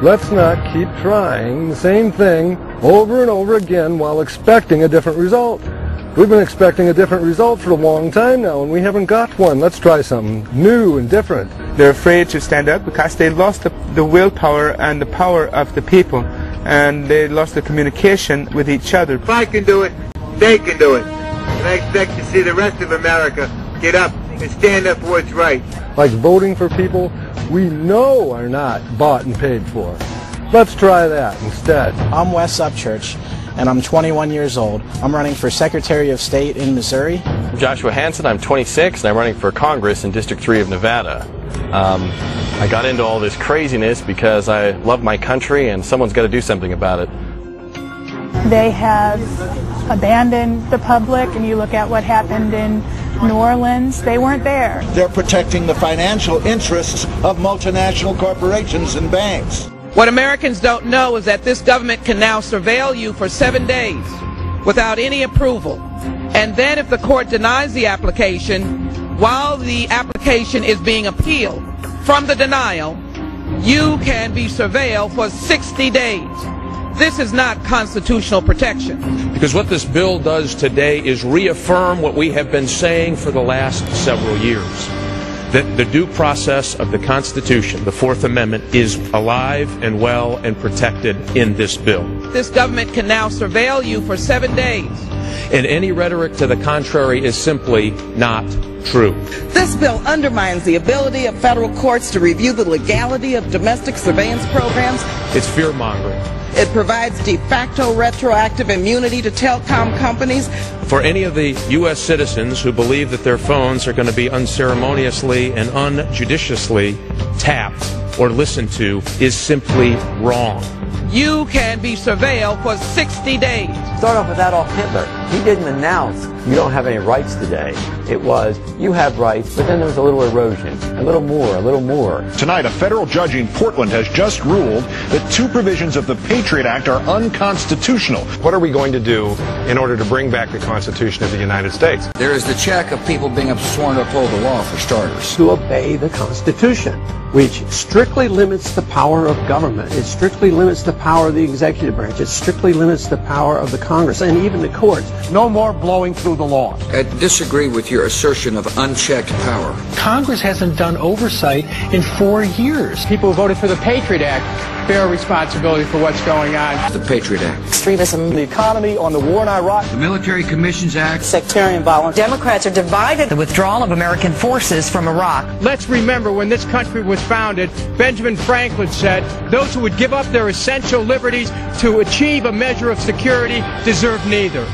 Let's not keep trying the same thing over and over again while expecting a different result. We've been expecting a different result for a long time now, and we haven't got one. Let's try something new and different. They're afraid to stand up because they lost the willpower and the power of the people, and they lost the communication with each other. If I can do it, they can do it. And I expect to see the rest of America get up and stand up for what's right. Like voting for people we know are not bought and paid for. Let's try that instead. I'm Wes Upchurch, and I'm 21 years old. I'm running for Secretary of State in Missouri. I'm Joshua Hansen. I'm 26, and I'm running for Congress in District 3 of Nevada. I got into all this craziness because I love my country, and someone's got to do something about it. They have abandoned the public, and you look at what happened in New Orleans, they weren't there. They're protecting the financial interests of multinational corporations and banks. What Americans don't know is that this government can now surveil you for 7 days without any approval. And then if the court denies the application, while the application is being appealed from the denial, you can be surveilled for 60 days. This is not constitutional protection. Because what this bill does today is reaffirm what we have been saying for the last several years. That the due process of the Constitution, the Fourth Amendment, is alive and well and protected in this bill. This government can now surveil you for 7 days. And any rhetoric to the contrary is simply not true. This bill undermines the ability of federal courts to review the legality of domestic surveillance programs. It's fear-mongering. It provides de facto retroactive immunity to telecom companies. For any of the U.S. citizens who believe that their phones are going to be unceremoniously and unjudiciously tapped or listened to is simply wrong. You can be surveilled for 60 days. Start off with Adolf Hitler. He didn't announce, you don't have any rights today. It was, you have rights, but then there was a little erosion. A little more, a little more. Tonight, a federal judge in Portland has just ruled that 2 provisions of the Patriot Act are unconstitutional. What are we going to do in order to bring back the Constitution of the United States? There is the check of people being sworn to uphold the law, for starters. To obey the Constitution, which strictly limits the power of government. It strictly limits the power of the executive branch. It strictly limits the power of the Congress and even the courts. No more blowing through the law. I disagree with your assertion of unchecked power. Congress hasn't done oversight in 4 years. People who voted for the Patriot Act bear responsibility for what's going on. The Patriot Act. Extremism, the economy, on the war in Iraq. The Military Commissions Act. Sectarian violence. Democrats are divided. The withdrawal of American forces from Iraq. Let's remember when this country was founded, Benjamin Franklin said, those who would give up their essential liberties to achieve a measure of security deserve neither.